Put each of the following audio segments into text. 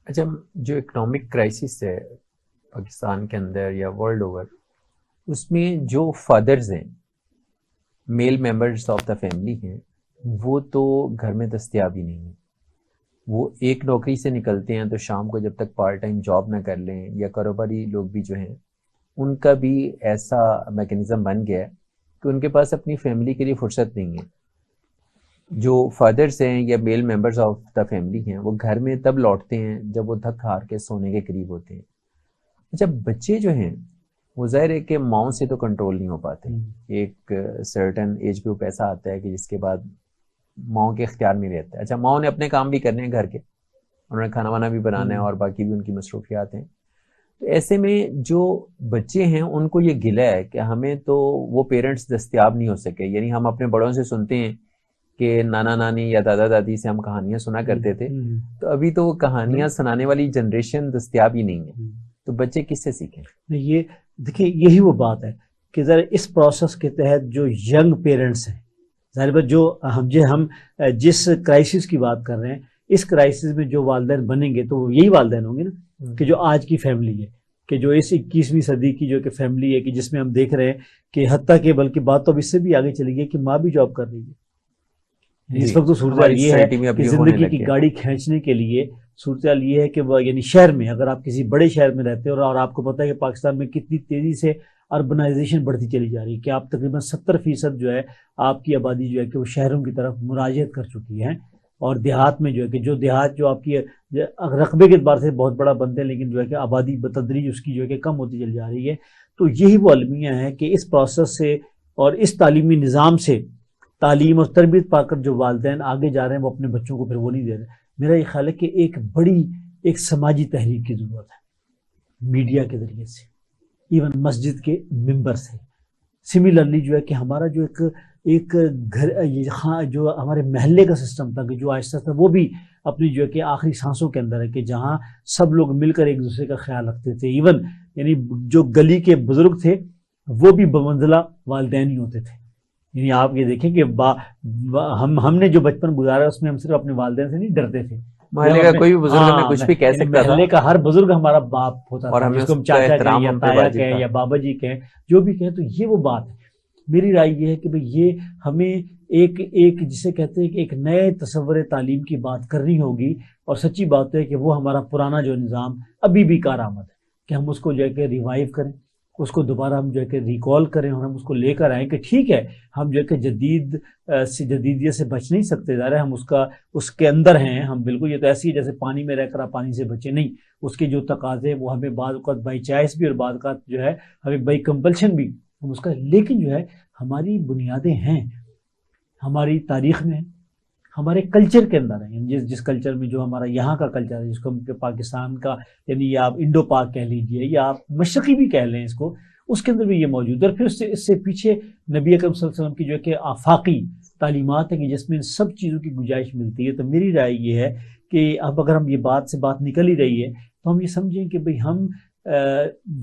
اچھا، جو economic crisis ہے پاکستان کے اندر یا ورلڈ اوور، اس میں جو فادرز ہیں، male members of the family ہیں، وہ تو گھر میں دستیاب ہی نہیں ہیں. وہ ایک نوکری سے نکلتے ہیں تو شام کو جب تک پارٹ ٹائم جاب نہ کر لیں، یا کاروباری لوگ بھی جو ہیں ان کا بھی ایسا میکینزم بن گیا ہے کہ ان کے پاس اپنی فیملی کے لیے فرصت نہیں ہے. جو فادرز ہیں یا میل ممبرز آف دا فیملی ہیں وہ گھر میں تب لوٹتے ہیں جب وہ تھک ہار کے سونے کے قریب ہوتے ہیں. اچھا، بچے جو ہیں وہ ظاہر ہے کہ ماؤں سے تو کنٹرول نہیں ہو پاتے. ایک سرٹن ایج گروپ ایسا آتا ہے کہ جس کے بعد ماؤں کے اختیار میں رہتا ہے. اچھا، ماؤں نے اپنے کام بھی کرنے ہیں گھر کے، انہوں نے کھانا وانا بھی بنانا ہے اور باقی بھی ان کی مصروفیات ہیں. تو ایسے میں جو بچے ہیں ان کو یہ گلہ ہے کہ ہمیں تو وہ پیرنٹس دستیاب نہیں ہو سکے. یعنی ہم اپنے بڑوں سے سنتے ہیں کہ نانا نانی یا دادا دادی سے ہم کہانیاں سنا کرتے تھے، تو ابھی تو وہ کہانیاں سنانے والی جنریشن دستیاب ہی نہیں ہے. تو بچے کس سے سیکھیں؟ یہ دیکھیں، یہی وہ بات ہے کہ ذرا اس پروسیس کے تحت جو ینگ پیرنٹس ہیں، ظاہر بات جو ہم جس کرائسس کی بات کر رہے ہیں، اس کرائسس میں جو والدین بنیں گے تو وہ یہی والدین ہوں گے نا کہ جو آج کی فیملی ہے، کہ جو اس 21ویں صدی کی جو کہ فیملی ہے، کہ جس میں ہم دیکھ رہے ہیں کہ حتیٰ کہ بلکہ بات تو اب اس سے بھی آگے چلی گئی کہ ماں بھی جاب کر رہی ہے. اس وقت تو صورتحال یہ ہے کہ زندگی کی گاڑی کھینچنے کے لیے صورتحال یہ ہے کہ یعنی شہر میں اگر آپ کسی بڑے شہر میں رہتے ہیں، اور آپ کو پتہ ہے کہ پاکستان میں کتنی تیزی سے اربنائزیشن بڑھتی چلی جا رہی ہے کہ آپ تقریباً 70% جو ہے آپ کی آبادی جو ہے کہ وہ شہروں کی طرف مراجعت کر چکی ہے، اور دیہات میں جو ہے کہ جو دیہات جو آپ کی رقبے کے اعتبار سے بہت بڑا بنتے ہیں لیکن جو ہے کہ آبادی بتدریج اس کی جو ہے کہ کم ہوتی چلی جا رہی ہے. تو یہی وہ المیہ ہے کہ اس پروسیس سے اور اس تعلیمی نظام سے تعلیم اور تربیت پا کر جو والدین آگے جا رہے ہیں وہ اپنے بچوں کو پھر وہ نہیں دے رہے. میرا یہ خیال ہے کہ ایک بڑی ایک سماجی تحریک کی ضرورت ہے، میڈیا کے ذریعے سے، ایون مسجد کے ممبر سے. سملرلی جو ہے کہ ہمارا جو ایک گھر جو ہمارے محلے کا سسٹم تھا کہ جو آہستہ آہستہ وہ بھی اپنی جو ہے کہ آخری سانسوں کے اندر ہے، کہ جہاں سب لوگ مل کر ایک دوسرے کا خیال رکھتے تھے. ایون یعنی جو گلی کے بزرگ تھے وہ بھی بمنزلہ والدین ہی ہوتے تھے. یعنی آپ یہ دیکھیں کہ ہم نے جو بچپن گزارا اس میں ہم صرف اپنے والدین سے نہیں ڈرتے تھے، محلے کا کوئی بھی بزرگ ہمیں کچھ بھی کہہ سکتا تھا، محلے کا ہر بزرگ ہمارا باپ ہوتا تھا، جس کو ہم چاچا کہیں یا تایا کہیں یا بابا جی کہیں، جو بھی کہیں. تو یہ وہ بات ہے. میری رائے یہ ہے کہ بھئی یہ ہمیں ایک جسے کہتے ہیں کہ ایک نئے تصور تعلیم کی بات کرنی ہوگی. اور سچی بات ہے کہ وہ ہمارا پرانا جو نظام ابھی بھی کارآمد ہے کہ ہم اس کو جو ہے کہ ریوائیو کریں، اس کو دوبارہ ہم جو ہے کہ ریکال کریں اور ہم اس کو لے کر آئیں کہ ٹھیک ہے ہم جو ہے کہ جدیدیت سے بچ نہیں سکتے، ظاہر ہے ہم اس کے اندر ہیں. ہم بالکل یہ تو ایسی ہے جیسے پانی میں رہ کر آپ پانی سے بچے نہیں. اس کے جو تقاضے وہ ہمیں بعض اوقات بائی چوائس بھی اور بعض اوقات جو ہے ہمیں بائی کمپلشن بھی ہم اس کا، لیکن جو ہے ہماری بنیادیں ہیں، ہماری تاریخ میں ہیں، ہمارے کلچر کے اندر ہیں. جس کلچر میں جو ہمارا یہاں کا کلچر ہے، جس کو ہم پاکستان کا یعنی آپ انڈو پاک کہہ لیجئے یا آپ مشرقی بھی کہہ لیں اس کو، اس کے اندر بھی یہ موجود ہے. اور پھر اس سے پیچھے نبی اکرم صلی اللہ علیہ وسلم کی جو ہے کہ آفاقی تعلیمات ہے کہ جس میں ان سب چیزوں کی گنجائش ملتی ہے. تو میری رائے یہ ہے کہ اب اگر ہم یہ بات نکل ہی رہی ہے تو ہم یہ سمجھیں کہ بھئی ہم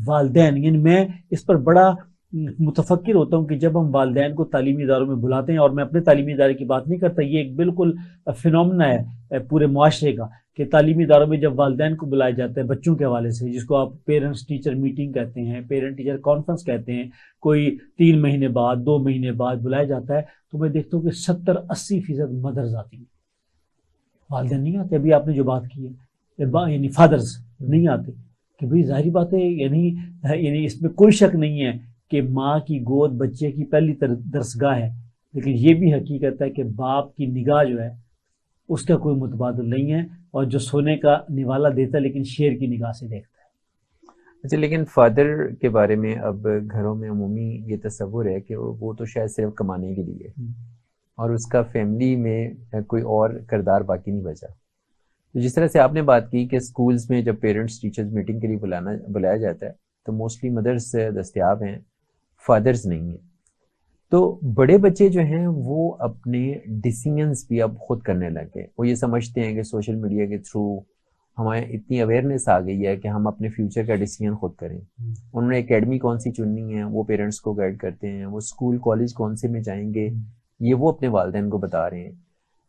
والدین، یعنی میں اس پر بڑا متفکر ہوتا ہوں کہ جب ہم والدین کو تعلیمی اداروں میں بلاتے ہیں، اور میں اپنے تعلیمی ادارے کی بات نہیں کرتا، یہ ایک بالکل فینومنا ہے پورے معاشرے کا کہ تعلیمی اداروں میں جب والدین کو بلایا جاتا ہے بچوں کے حوالے سے، جس کو آپ پیرنٹس ٹیچر میٹنگ کہتے ہیں، پیرنٹ ٹیچر کانفرنس کہتے ہیں، کوئی 3 مہینے بعد 2 مہینے بعد بلایا جاتا ہے، تو میں دیکھتا ہوں کہ 70-80% مدرز آتی ہیں، والدین نہیں آتے. ابھی آپ نے جو بات کی ہے یعنی فادرز نہیں آتے، کہ بھئی ظاہری بات ہے یعنی اس میں کوئی شک نہیں ہے کہ ماں کی گود بچے کی پہلی درسگاہ ہے، لیکن یہ بھی حقیقت ہے کہ باپ کی نگاہ جو ہے اس کا کوئی متبادل نہیں ہے، اور جو سونے کا نوالا دیتا ہے لیکن شیر کی نگاہ سے دیکھتا ہے. اچھا، لیکن فادر کے بارے میں اب گھروں میں عمومی یہ تصور ہے کہ وہ تو شاید صرف کمانے کے لیے، اور اس کا فیملی میں کوئی اور کردار باقی نہیں بچا. تو جس طرح سے آپ نے بات کی کہ اسکولز میں جب پیرنٹس ٹیچرز میٹنگ کے لیے بلایا جاتا ہے تو موسٹلی مدرس دستیاب ہیں، فادرز نہیں ہیں. تو بڑے بچے جو ہیں وہ اپنے ڈیسیژنز بھی اب خود کرنے لگے. وہ یہ سمجھتے ہیں کہ سوشل میڈیا کے تھرو ہمیں اتنی اویئرنیس آ گئی ہے کہ ہم اپنے فیوچر کا ڈیسیژن خود کریں. انہوں نے اکیڈمی کون سی چننی ہے وہ پیرنٹس کو گائیڈ کرتے ہیں، وہ اسکول کالج کون سے میں جائیں گے یہ وہ اپنے والدین کو بتا رہے ہیں.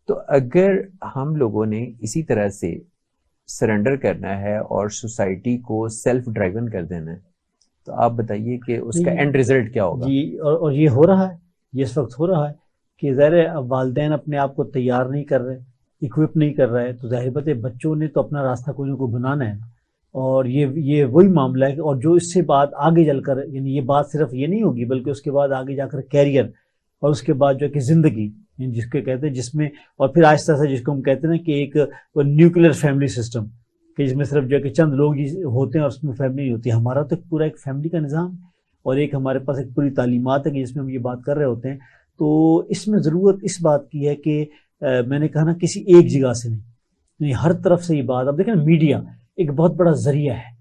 تو اگر ہم لوگوں نے اسی طرح سے سرنڈر کرنا ہے اور سوسائٹی کو سیلف ڈرائیون کر دینا ہے، تو آپ بتائیے کہ اس کا اینڈ ریزلٹ کیا ہوگا؟ جی، اور یہ ہو رہا ہے، یہ اس وقت ہو رہا ہے کہ ظاہر والدین اپنے آپ کو تیار نہیں کر رہے، اکوپ نہیں کر رہے، تو ظاہر بات ہے بچوں نے تو اپنا راستہ کوئی نہ کوئی بنانا ہے نا. اور یہ وہی معاملہ ہے. اور جو اس سے بعد آگے چل کر، یعنی یہ بات صرف یہ نہیں ہوگی بلکہ اس کے بعد آگے جا کر کیریئر، اور اس کے بعد جو ہے کہ زندگی، جس کے کہتے ہیں جس میں، اور پھر آہستہ سے جس کو ہم کہتے ہیں نا کہ ایک نیوکلیر فیملی سسٹم، کہ جس میں صرف جو ہے کہ چند لوگ ہوتے ہیں اور اس میں فیملی نہیں ہوتی. ہمارا تو پورا ایک فیملی کا نظام ہے، اور ایک ہمارے پاس ایک پوری تعلیمات ہے کہ جس میں ہم یہ بات کر رہے ہوتے ہیں. تو اس میں ضرورت اس بات کی ہے کہ میں نے کہا نا کسی ایک جگہ سے نہیں، ہر طرف سے یہ بات. اب دیکھیں نا، میڈیا ایک بہت بڑا ذریعہ ہے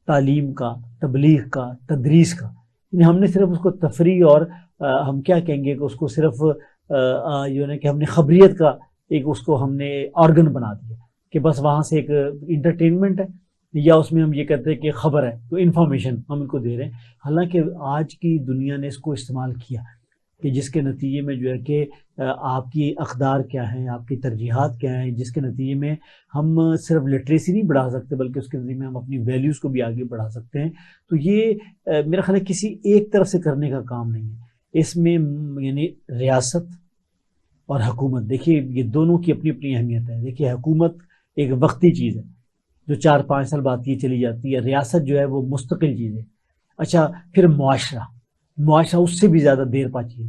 تعلیم کا، تبلیغ کا، تدریس کا. یعنی ہم نے صرف اس کو تفریح اور ہم کیا کہیں گے کہ اس کو صرف جو ہے کہ ہم نے خبریت کا ایک اس کو ہم نے آرگن بنا دیا کہ بس وہاں سے ایک انٹرٹینمنٹ ہے، یا اس میں ہم یہ کہتے ہیں کہ خبر ہے، تو انفارمیشن ہم ان کو دے رہے ہیں. حالانکہ آج کی دنیا نے اس کو استعمال کیا کہ جس کے نتیجے میں جو ہے کہ آپ کی اقدار کیا ہیں، آپ کی ترجیحات کیا ہیں، جس کے نتیجے میں ہم صرف لٹریسی نہیں بڑھا سکتے بلکہ اس کے نتیجے میں ہم اپنی ویلیوز کو بھی آگے بڑھا سکتے ہیں. تو یہ میرا خیال ہے کسی ایک طرف سے کرنے کا کام نہیں ہے. اس میں یعنی ریاست اور حکومت، دیکھیے یہ دونوں کی اپنی اپنی اہمیت ہے. دیکھیے حکومت ایک وقتی چیز ہے جو 4-5 سال بعد یہ چلی جاتی ہے، ریاست جو ہے وہ مستقل چیز ہے. اچھا، پھر معاشرہ اس سے بھی زیادہ دیر پاتی ہے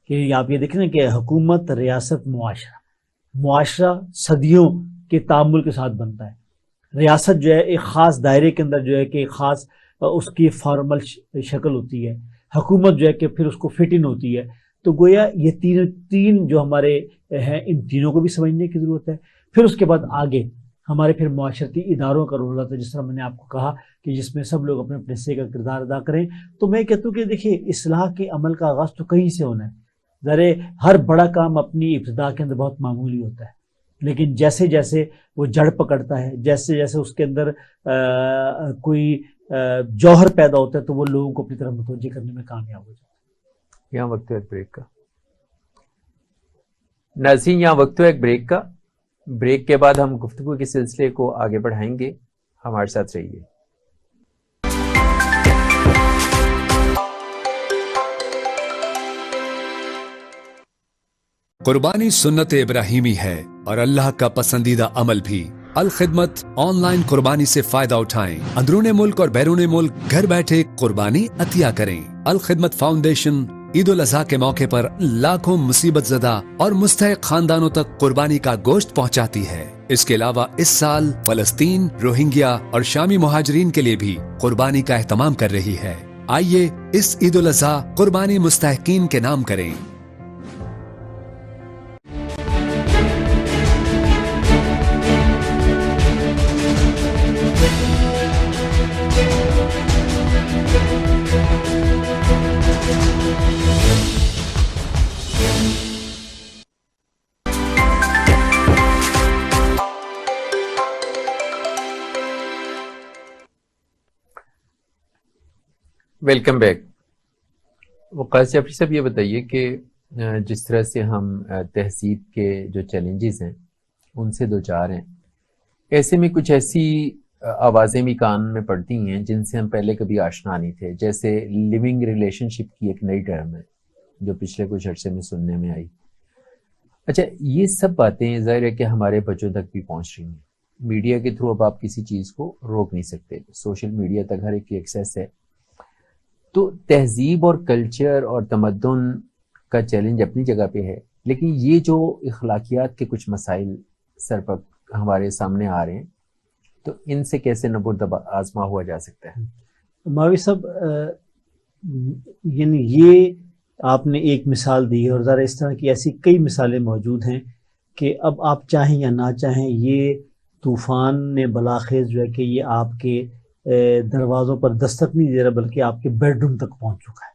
کہ آپ یہ دیکھیں نا کہ حکومت، ریاست، معاشرہ صدیوں کے تعامل کے ساتھ بنتا ہے. ریاست جو ہے ایک خاص دائرے کے اندر جو ہے کہ ایک خاص اس کی فارمل شکل ہوتی ہے. حکومت جو ہے کہ پھر اس کو فٹ ان ہوتی ہے. تو گویا یہ تین جو ہمارے ہیں، ان تینوں کو بھی سمجھنے کی ضرورت ہے. پھر اس کے بعد آگے ہمارے پھر معاشرتی اداروں کا رول ہوتا ہے، جس طرح میں نے آپ کو کہا کہ جس میں سب لوگ اپنے اپنے حصے کا کردار ادا کریں. تو میں کہتا ہوں کہ دیکھیے اصلاح کے عمل کا آغاز تو کہیں سے ہونا ہے. ذرا ہر بڑا کام اپنی ابتدا کے اندر بہت معمولی ہوتا ہے، لیکن جیسے جیسے وہ جڑ پکڑتا ہے، جیسے جیسے اس کے اندر کوئی جوہر پیدا ہوتا ہے، تو وہ لوگوں کو اپنی طرف متوجہ کرنے میں کامیاب ہو جاتا ہے. یہاں وقت ہے ایک بریک کا. ناظرین، یہاں وقت ہے ایک بریک کا. بریک کے بعد ہم گفتگو کے سلسلے کو آگے بڑھائیں گے. ہمارے ساتھ رہیے. قربانی سنت ابراہیمی ہے اور اللہ کا پسندیدہ عمل بھی. الخدمت آن لائن قربانی سے فائدہ اٹھائیں. اندرون ملک اور بیرون ملک گھر بیٹھے قربانی عطیہ کریں. الخدمت فاؤنڈیشن عید الاضحیٰ کے موقع پر لاکھوں مصیبت زدہ اور مستحق خاندانوں تک قربانی کا گوشت پہنچاتی ہے. اس کے علاوہ اس سال فلسطین، روہنگیا اور شامی مہاجرین کے لیے بھی قربانی کا اہتمام کر رہی ہے. آئیے اس عید الاضحیٰ قربانی مستحقین کے نام کریں. Welcome back. وقاص جعفری صاحب، یہ بتائیے کہ جس طرح سے ہم تہذیب کے جو چیلنجز ہیں ان سے دوچار ہیں، ایسے میں کچھ ایسی آوازیں بھی کان میں پڑتی ہیں جن سے ہم پہلے کبھی آشنا نہیں تھے، جیسے لیونگ ریلیشن شپ کی ایک نئی ٹرم ہے جو پچھلے کچھ عرصے میں سننے میں آئی. اچھا، یہ سب باتیں ظاہر ہے کہ ہمارے بچوں تک بھی پہنچ رہی ہیں. میڈیا کے تھرو اب آپ کسی چیز کو روک نہیں سکتے، سوشل میڈیا تک ہر ایک کی ایکسیس ہے. تو تہذیب اور کلچر اور تمدن کا چیلنج اپنی جگہ پہ ہے، لیکن یہ جو اخلاقیات کے کچھ مسائل سر پر ہمارے سامنے آ رہے ہیں، تو ان سے کیسے نبرد آزما ہوا جا سکتا ہے؟ ماوی صاحب، یعنی یہ آپ نے ایک مثال دی ہے، اور ذرا اس طرح کی ایسی کئی مثالیں موجود ہیں کہ اب آپ چاہیں یا نہ چاہیں یہ طوفان نے بلاخیز جو ہے کہ یہ آپ کے دروازوں پر دستک نہیں دے رہا بلکہ آپ کے بیڈ روم تک پہنچ چکا ہے.